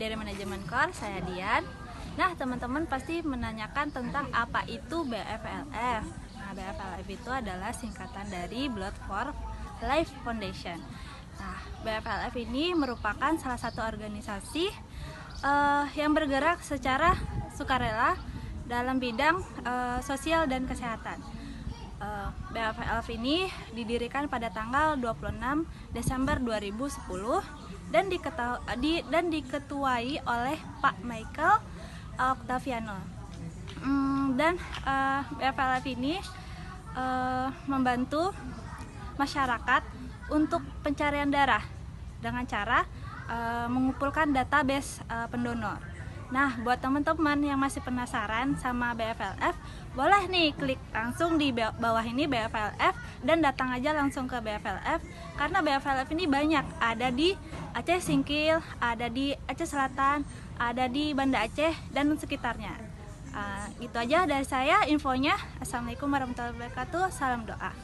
dari Manajemen Core, saya Dian. Nah, teman-teman pasti menanyakan tentang apa itu BFLF. Nah, BFLF itu adalah singkatan dari Blood for Life Foundation. Nah, BFLF ini merupakan salah satu organisasi yang bergerak secara sukarela dalam bidang sosial dan kesehatan. BFLF ini didirikan pada tanggal 26 Desember 2010 dan diketuai oleh Pak Michael Octaviano. BFLF ini membantu masyarakat untuk pencarian darah dengan cara mengumpulkan database pendonor. Nah, buat teman-teman yang masih penasaran sama BFLF, boleh nih klik langsung di bawah ini BFLF dan datang aja langsung ke BFLF, karena BFLF ini banyak, ada di Aceh Singkil, ada di Aceh Selatan, ada di Banda Aceh dan sekitarnya. Itu aja dari saya infonya. Assalamualaikum warahmatullahi wabarakatuh. Salam doa.